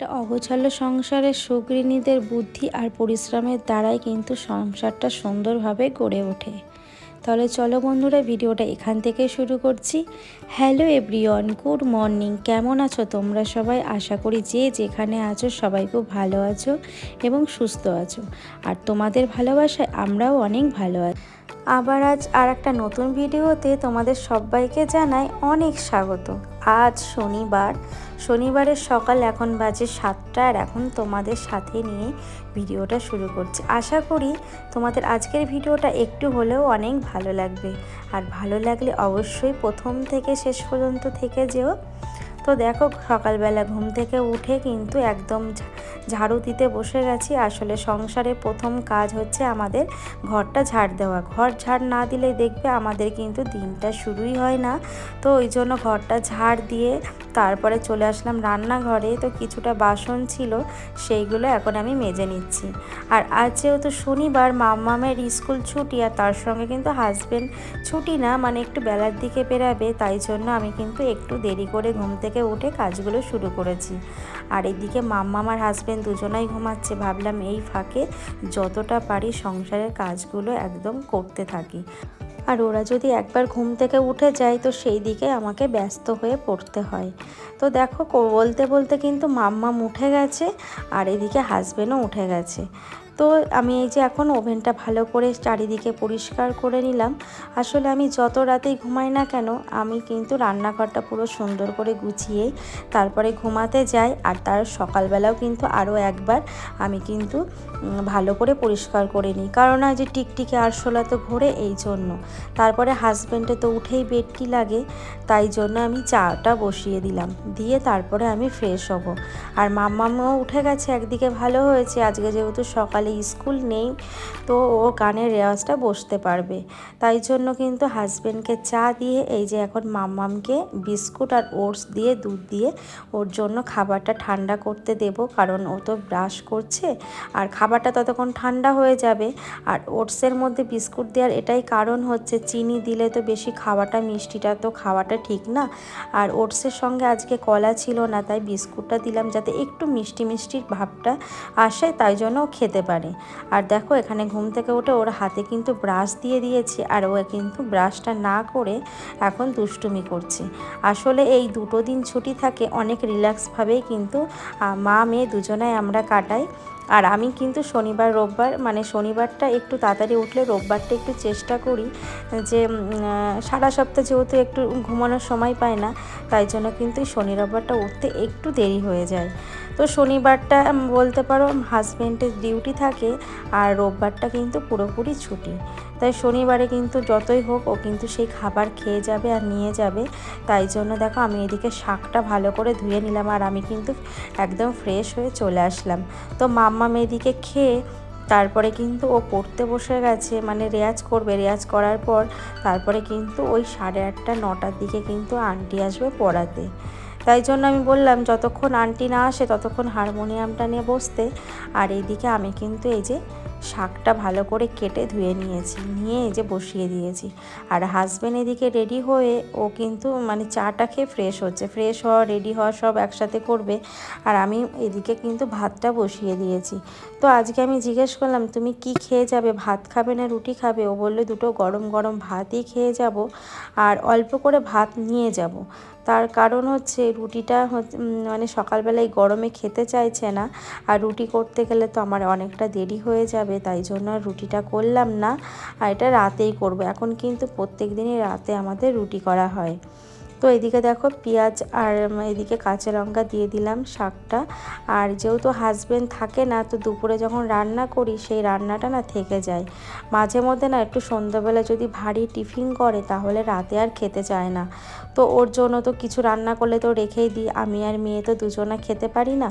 একটা অগোছালো সংসারের সুগৃহীদের বুদ্ধি আর পরিশ্রমের দ্বারাই কিন্তু সংসারটা সুন্দরভাবে গড়ে ওঠে। তাহলে চলো বন্ধুরা, ভিডিওটা এখান থেকে শুরু করছি। Hello everyone, good morning. কেমন আছো তোমরা সবাই? আশা করি যে যেখানে আছো সবাই খুব ভালো আছো এবং সুস্থ আছো, আর তোমাদের ভালোবাসায় আমরাও অনেক ভালো আছি। আবার আজ আর একটা নতুন ভিডিওতে তোমাদের সবাইকে জানাই অনেক স্বাগত। আজ শনিবারের সকাল, এখন বাজে 7টা, আর এখন তোমাদের সাথে নিয়ে ভিডিওটা শুরু করছি। আশা করি তোমাদের আজকের ভিডিওটা একটু হলেও অনেক ভালো লাগবে, আর ভালো লাগলে অবশ্যই প্রথম থেকে শেষ পর্যন্ত থেকে যেও। তো দেখো, সকালবেলা ঘুম থেকে উঠে কিন্তু একদম ঝাড়ু দিতে বসে গেছি। আসলে সংসারে প্রথম কাজ হচ্ছে আমাদের ঘরটা ঝাড় দেওয়া। ঘর ঝাড় না দিলে দেখবে আমাদের কিন্তু দিনটা শুরুই হয় না। তো ওই জন্য ঘরটা ঝাড় দিয়ে তারপরে চলে আসলাম রান্নাঘরে। তো কিছুটা বাসন ছিল, সেইগুলো এখন আমি মেজে নিচ্ছি। আর আজ যেহেতু শনিবার, মাম্মামের স্কুল ছুটি, আর তার সঙ্গে কিন্তু হাজবেন্ড ছুটি না, মানে একটু বেলার দিকে বেরাবে, তাই জন্য আমি কিন্তু একটু দেরি করে ঘুম থেকে উঠে কাজগুলো শুরু করেছি। আর এদিকে মাম্মাম আর হাজবেন্ড দুজনাই ঘুমাচ্ছে। ভাবলাম এই ফাঁকে যতটা পারি সংসারের কাজগুলো একদম করতে থাকি। আর ওরা যদি একবার ঘুম থেকে উঠে যায় তো সেই দিকে আমাকে ব্যস্ত হয়ে পড়তে হয়। তো দেখো, বলতে বলতে কিন্তু মাম্মাম উঠে গেছে, আর এদিকে হাজবেন্ডও উঠে গেছে। তো আমি এই যে এখন ওভেনটা ভালো করে চারিদিকে পরিষ্কার করে নিলাম। আসলে আমি যত রাতেই ঘুমাই না কেন, আমি কিন্তু রান্নাঘরটা পুরো সুন্দর করে গুছিয়েই তারপরে ঘুমাতে যাই। আর তার সকালবেলাও কিন্তু আরও একবার আমি কিন্তু ভালো করে পরিষ্কার করে নিই, কারণ আজ যে টিকটিকে আরশোলা তো ঘোরে, এই জন্য। তারপরে হাজব্যান্ডে তো উঠেই বেডটি লাগে, তাই জন্য আমি চাটা বসিয়ে দিলাম, দিয়ে তারপরে আমি ফ্রেশ হব। আর মাম্মামও উঠে গেছে, একদিকে ভালো হয়েছে, আজকে যেহেতু সকালে স্কুল নেই, তো ও গানের রেওয়াজটা বসতে পারবে। তাই জন্য কিন্তু হাজব্যান্ডকে চা দিয়ে এই যে এখন মাম্মামকে বিস্কুট আর ওটস দিয়ে দুধ দিয়ে ওর জন্য খাবারটা ঠান্ডা করতে দেব, কারণ ও তো ব্রাশ করছে আর খাবারটা ততক্ষণ ঠান্ডা হয়ে যাবে। আর ওটসের মধ্যে বিস্কুট দেওয়ার এটাই কারণ হচ্ছে, চিনি দিলে তো বেশি খাওয়াটা, মিষ্টিটা তো খাওয়াটা ঠিক না। আর ওটসের সঙ্গে আজকে কলা ছিল না, তাই বিস্কুটটা দিলাম যাতে একটু মিষ্টি মিষ্টির ভাবটা আসে, তাই জন্য ও খেতে পারে। আর দেখো, এখানে ঘুম থেকে উঠে ওর হাতে কিন্তু ব্রাশ দিয়ে দিয়েছি, আর ও কিন্তু ব্রাশটা না করে এখন দুষ্টুমি করছে। আসলে এই দুটো দিন ছুটি থাকে, অনেক রিল্যাক্সভাবেই কিন্তু মা মেয়ে দুজনাই আমরা কাটাই। আর আমি কিন্তু শনিবার রোববার, মানে শনিবারটা একটু তাড়াতাড়ি উঠলে রোববারটা একটু চেষ্টা করি যে সারা সপ্তাহ যেহেতু একটু ঘুমানোর সময় পাই না, তাই জন্য কিন্তু শনি রোববারটা উঠতে একটু দেরি হয়ে যায়। তো শনিবারটা বলতে পারো হাজব্যান্ডের ডিউটি থাকে, আর রোববারটা কিন্তু পুরোপুরি ছুটি। তাই শনিবারে কিন্তু যতই হোক ও কিন্তু সেই খাবার খেয়ে যাবে আর নিয়ে যাবে। তাই জন্য দেখো, আমি এদিকে শাকটা ভালো করে ধুয়ে নিলাম, আর আমি কিন্তু একদম ফ্রেশ হয়ে চলে আসলাম। তো মাম্মাম এদিকে খেয়ে তারপরে কিন্তু ও পড়তে বসে গেছে, মানে রেয়াজ করবে। রেয়াজ করার পর তারপরে কিন্তু ওই 8:30 9টার দিকে কিন্তু আন্টি আসবে পড়াতে। তাই জন্য আমি বললাম যতক্ষণ আন্টি না আসে ততক্ষণ হারমোনিয়ামটা নিয়ে বসতে। আর এইদিকে আমি কিন্তু এই যে শাকটা ভালো করে কেটে ধুয়ে নিয়েছি, নিয়ে এই যে বসিয়ে দিয়েছি। আর হাজব্যান্ড এদিকে রেডি হয়ে ও কিন্তু মানে চাটা খেয়ে ফ্রেশ হচ্ছে, ফ্রেশ হওয়া রেডি হওয়া সব একসাথে করবে। আর আমি এদিকে কিন্তু ভাতটা বসিয়ে দিয়েছি। তো আজকে আমি জিজ্ঞেস করলাম, তুমি কি খেয়ে যাবে, ভাত খাবে না রুটি খাবে? ও বললো দুটো গরম গরম ভাতই খেয়ে যাব, আর অল্প করে ভাত নিয়ে যাব। তার কারণ হচ্ছে রুটিটা মানে সকালবেলায় গরমে খেতে চাইছে না, আর রুটি করতে গেলে তো আমার অনেকটা দেরি হয়ে যাবে, তাই জন্য আর রুটিটা করলাম না। আর এটা রাতেই করব। এখন কিন্তু প্রত্যেক দিনই রাতে আমাদের রুটি করা হয়। তো এদিকে দেখো, পেঁয়াজ আর এদিকে কাঁচা লঙ্কা দিয়ে দিলাম শাকটা। আর যেহেতু হাজব্যান্ড থাকে না, তো দুপুরে যখন রান্না করি সেই রান্নাটা না থেকে যায়। মাঝে মধ্যে না একটু সন্ধ্যাবেলা যদি ভারী টিফিন করে তাহলে রাতে আর খেতে চায় না। তো ওর জন্য তো কিছু রান্না করলে তো রেখেই দিই, আমি আর মেয়ে তো দুজনা খেতে পারি না।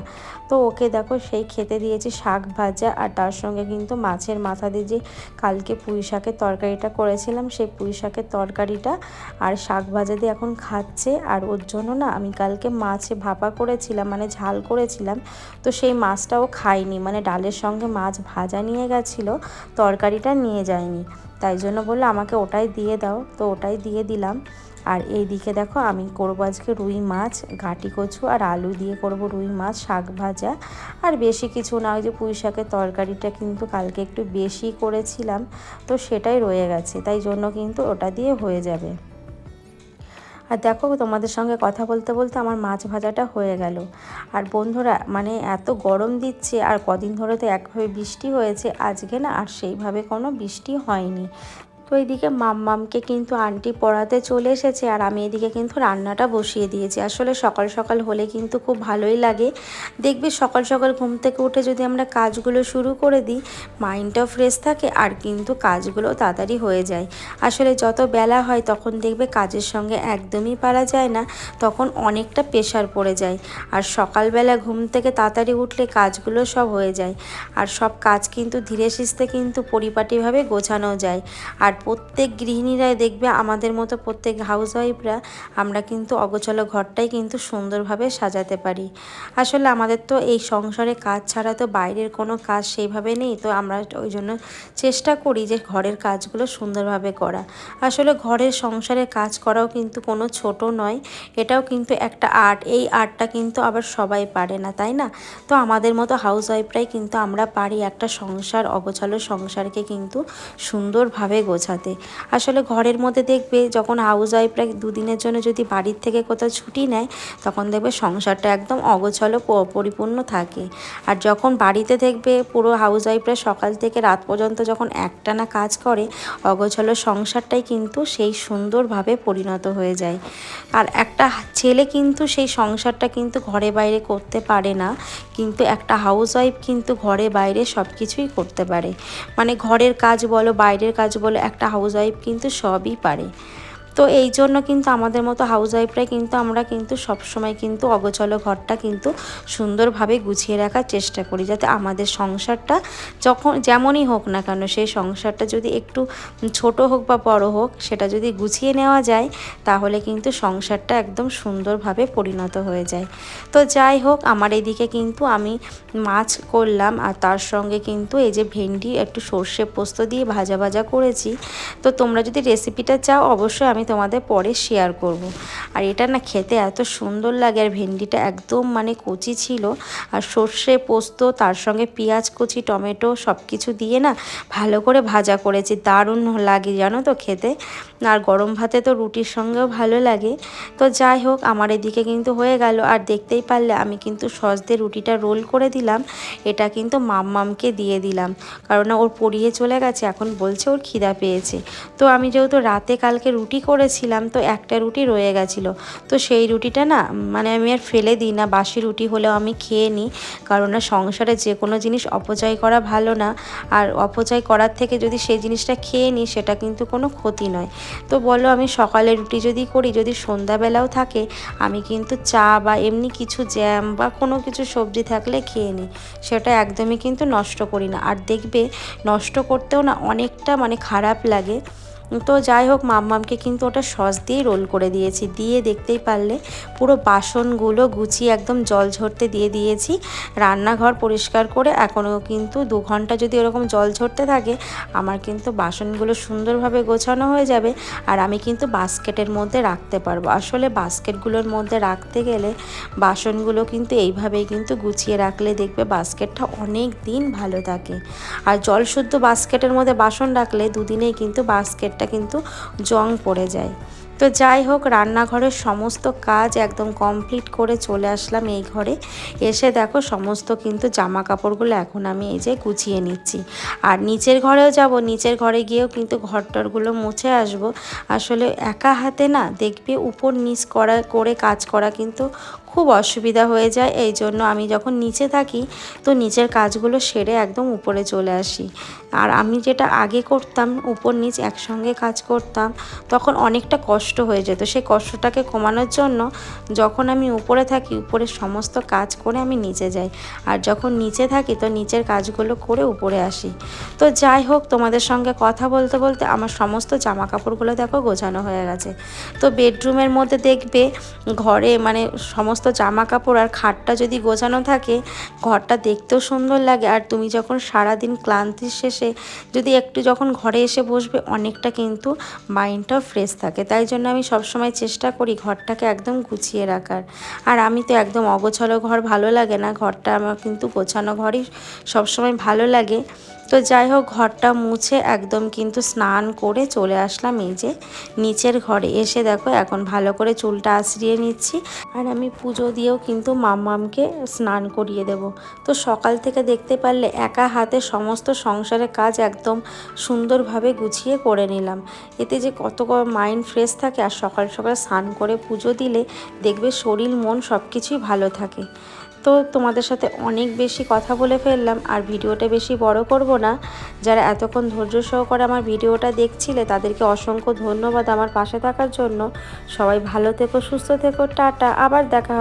তো ওকে দেখো সেই খেতে দিয়েছি শাক ভাজা, আর তার সঙ্গে কিন্তু মাছের মাথা দিয়ে যে কালকে পুঁই শাকের তরকারিটা করেছিলাম, সেই পুঁই শাকের তরকারিটা আর শাক ভাজা দিয়ে এখন খাচ্ছে। আর ওর জন্য না আমি কালকে মাছে ভাপা করেছিলাম, মানে ঝাল করেছিলাম, তো সেই মাছটাও খাইনি, মানে ডালের সঙ্গে মাছ ভাজা নিয়ে গেছিলো, তরকারিটা নিয়ে যায়নি। তাই জন্য বললো আমাকে ওটাই দিয়ে দাও, তো ওটাই দিয়ে দিলাম। আর এইদিকে দেখো আমি করবো আজকে রুই মাছ, ঘাটি কচু আর আলু দিয়ে করব রুই মাছ, শাক ভাজা। আর বেশি কিছু না, ওই যে পুঁই শাকের তরকারিটা কিন্তু কালকে একটু বেশি করেছিলাম, তো সেটাই রয়ে গেছে, তাই জন্য কিন্তু ওটা দিয়ে হয়ে যাবে। আর দেখো তোমাদের সঙ্গে কথা বলতে বলতে আমার মাছ ভাজাটা হয়ে গেল। আর বন্ধুরা মানে এত গরম দিচ্ছে, আর কদিন ধরে তো একভাবে বৃষ্টি হয়েছে, আজকে না আর সেইভাবে কোনো বৃষ্টি হয়নি। তো এইদিকে মাম্মামকে কিন্তু আন্টি পড়াতে চলে এসেছে, আর আমি এদিকে কিন্তু রান্নাটা বসিয়ে দিয়েছি। আসলে সকাল সকাল হলে কিন্তু খুব ভালোই লাগে। দেখবি সকাল সকাল ঘুম থেকে উঠে যদি আমরা কাজগুলো শুরু করে দিই, মাইন্ডটাও ফ্রেশ থাকে আর কিন্তু কাজগুলো তাড়াতাড়ি হয়ে যায়। আসলে যত বেলা হয় তখন দেখবে কাজের সঙ্গে একদমই পারা যায় না, তখন অনেকটা প্রেশার পড়ে যায়। আর সকালবেলা ঘুম থেকে তাড়াতাড়ি উঠলে কাজগুলো সব হয়ে যায়, আর সব কাজ কিন্তু ধীরে সুস্থে কিন্তু পরিপাটিভাবে গোছানো যায়। আর প্রত্যেক গৃহিণীরাই দেখবে আমাদের মতো প্রত্যেক হাউসওয়াইফরা আমরা কিন্তু অগোছালো ঘরটাই কিন্তু সুন্দরভাবে সাজাতে পারি। আসলে আমাদের তো এই সংসারে কাজ ছাড়া তো বাইরের কোনো কাজ সেইভাবে নেই, তো আমরা ওই জন্য চেষ্টা করি যে ঘরের কাজগুলো সুন্দরভাবে করা। আসলে ঘরের সংসারের কাজ করাও কিন্তু কোনো ছোট নয়, এটাও কিন্তু একটা আর্ট। এই আর্টটা কিন্তু আবার সবাই পারে না, তাই না? তো আমাদের মতো হাউসওয়াইফরাই কিন্তু আমরা পারি একটা সংসার, অগোছালো সংসারকে কিন্তু সুন্দরভাবে গোছাতে। আসলে ঘরের মধ্যে দেখবে যখন হাউসওয়াইফরা দুদিনের জন্য যদি বাড়ির থেকে কোথাও ছুটি নেয়, তখন দেখবে সংসারটা একদম অগোছালো পরিপূর্ণ থাকে। আর যখন বাড়িতে দেখবে পুরো হাউসওয়াইফরা সকাল থেকে রাত পর্যন্ত যখন একটানা কাজ করে, অগোছালো সংসারটাই কিন্তু সেই সুন্দরভাবে পরিণত হয়ে যায়। আর একটা ছেলে কিন্তু সেই সংসারটা কিন্তু ঘরে বাইরে করতে পারে না, কিন্তু একটা হাউসওয়াইফ কিন্তু ঘরে বাইরে সব কিছুই করতে পারে। মানে ঘরের কাজ বলো, বাইরের কাজ বলো, একটা হাউসওয়াইফ কিন্তু সবই পারে। তো এই জন্য কিন্তু আমাদের মতো হাউসওয়াইফরাই কিন্তু আমরা কিন্তু সবসময় কিন্তু অগোছালো ঘরটা কিন্তু সুন্দরভাবে গুছিয়ে রাখার চেষ্টা করি, যাতে আমাদের সংসারটা যখন যেমনই হোক না কেন, সেই সংসারটা যদি একটু ছোট হোক বা বড় হোক, সেটা যদি গুছিয়ে নেওয়া যায়, তাহলে কিন্তু সংসারটা একদম সুন্দরভাবে পরিণত হয়ে যায়। তো যাই হোক, আমার এদিকে কিন্তু আমি মাছ করলাম, আর তার সঙ্গে কিন্তু এই যে ভেন্ডি একটু সর্ষে পোস্ত দিয়ে ভাজা ভাজা করেছি। তো তোমরা যদি রেসিপিটা চাও অবশ্যই আমি তোমাদের পরে শেয়ার করব। আর এটা না খেতে এত সুন্দর লাগে, আর ভেন্ডিটা একদম মানে কচি ছিল, আর সর্ষে পোস্ত তার সঙ্গে পেঁয়াজ কুচি, টমেটো সব কিছু দিয়ে না ভালো করে ভাজা করেছি, দারুণ লাগে জানো তো খেতে। আর গরম ভাতে তো রুটির সঙ্গেও ভালো লাগে। তো যাই হোক, আমার এদিকে কিন্তু হয়ে গেল। আর দেখতেই পারলে আমি কিন্তু সস দিয়ে রুটিটা রোল করে দিলাম, এটা কিন্তু মাম্মামকে দিয়ে দিলাম, কারণ ওর পড়িয়ে চলে গেছে, এখন বলছে ওর খিদা পেয়েছে। তো আমি যেহেতু রাতে কালকে রুটি করেছিলাম, তো একটা রুটি রয়ে গেছিলো, তো সেই রুটিটা না মানে আমি আর ফেলে দিই না, বাসি রুটি হলেও আমি খেয়ে নিই, কারণ না সংসারে যে কোনো জিনিস অপচয় করা ভালো না। আর অপচয় করার থেকে যদি সেই জিনিসটা খেয়ে নিই, সেটা কিন্তু কোনো ক্ষতি নয়। তো বলো, আমি সকালে রুটি যদি করি, যদি সন্ধ্যাবেলাও থাকে, আমি কিন্তু চা বা এমনি কিছু জ্যাম বা কোনো কিছু সবজি থাকলে খেয়ে নিই, সেটা একদমই কিন্তু নষ্ট করি না। আর দেখবে নষ্ট করতেও না অনেকটা মানে খারাপ লাগে। তো যাই হোক, মাম্মামকে কিন্তু ওটা সস দিয়েই রোল করে দিয়েছি, দিয়ে দেখতেই পারলে পুরো বাসনগুলো গুছিয়ে একদম জল ঝরতে দিয়ে দিয়েছি। রান্নাঘর পরিষ্কার করে এখনও কিন্তু 2 ঘন্টা যদি ওরকম জল ঝরতে থাকে, আমার কিন্তু বাসনগুলো সুন্দরভাবে গোছানো হয়ে যাবে, আর আমি কিন্তু বাস্কেটের মধ্যে রাখতে পারবো। আসলে বাস্কেটগুলোর মধ্যে রাখতে গেলে বাসনগুলো কিন্তু এইভাবেই কিন্তু গুছিয়ে রাখলে দেখবে বাস্কেটটা অনেক দিন ভালো থাকে। আর জলশুদ্ধ বাস্কেটের মধ্যে বাসন রাখলে দুদিনেই কিন্তু বাস্কেটটা কিন্তু জং পড়ে যায়। তো যাই হোক, রান্নাঘরের সমস্ত কাজ একদম কমপ্লিট করে চলে আসলাম এই ঘরে। এসে দেখো সমস্ত কিন্তু জামা কাপড়গুলো এখন আমি এই যে গুছিয়ে নিচ্ছি। আর নিচের ঘরেও যাব, নিচের ঘরে গিয়েও কিন্তু ঘরটরগুলো মুছে আসব। আসলে একা হাতে না দেখবে উপর নিচ করে কাজ করা কিন্তু খুব অসুবিধা হয়ে যায়। এই জন্য আমি যখন নিচে থাকি, তো নিচের কাজগুলো সেরে একদম উপরে চলে আসি। আর আমি যেটা আগে করতাম, উপর নিচ একসঙ্গে কাজ করতাম, তখন অনেকটা কষ্ট হয়ে যেত। সেই কষ্টটাকে কমানোর জন্য যখন আমি উপরে থাকি, উপরের সমস্ত কাজ করে আমি নিচে যাই, আর যখন নিচে থাকি তো নিচের কাজগুলো করে উপরে আসি। তো যাই হোক, তোমাদের সঙ্গে কথা বলতে বলতে আমার সমস্ত জামা কাপড়গুলো দেখো গোছানো হয়ে গেছে। তো বেডরুমের মধ্যে দেখবে ঘরে মানে সমস্ত সমস্ত জামা কাপড় আর খাটটা যদি গোছানো থাকে ঘরটা দেখতেও সুন্দর লাগে। আর তুমি যখন সারাদিন ক্লান্তির শেষে যদি একটু যখন ঘরে এসে বসবে অনেকটা কিন্তু মাইন্ডটাও ফ্রেশ থাকে। তাই জন্য আমি সবসময় চেষ্টা করি ঘরটাকে একদম গুছিয়ে রাখার। আর আমি তো একদম অগোছালো ঘর ভালো লাগে না, ঘরটা আমার কিন্তু গোছানো ঘরই সবসময় ভালো লাগে। তো যাই হোক, ঘরটা মুছে একদম কিন্তু স্নান করে চলে আসলাম এই যে নিচের ঘরে। এসে দেখো এখন ভালো করে চুলটা আঁচড়িয়ে নিচ্ছি। আর আমি পুজো দিয়েও কিন্তু মাম্মামকে স্নান করিয়ে দেব। তো সকাল থেকে দেখতে পারলে একা হাতে সমস্ত সংসারের কাজ একদম সুন্দরভাবে গুছিয়ে করে নিলাম। এতে যে কত মাইন্ড ফ্রেশ থাকে। আর সকাল সকাল স্নান করে পুজো দিলে দেখবে শরীর মন সব কিছুই ভালো থাকে। তো তোমাদের সাথে অনেক বেশি কথা বলে ফেললাম, আর ভিডিওটা বেশি বড় করব না। যারা এতক্ষণ ধৈর্য সহকারে আমার ভিডিওটা দেখছিলে তাদেরকে অসংখ্য ধন্যবাদ আমার পাশে থাকার জন্য। সবাই ভালো থেকো, সুস্থ থেকো, টাটা, আবার দেখা হবে।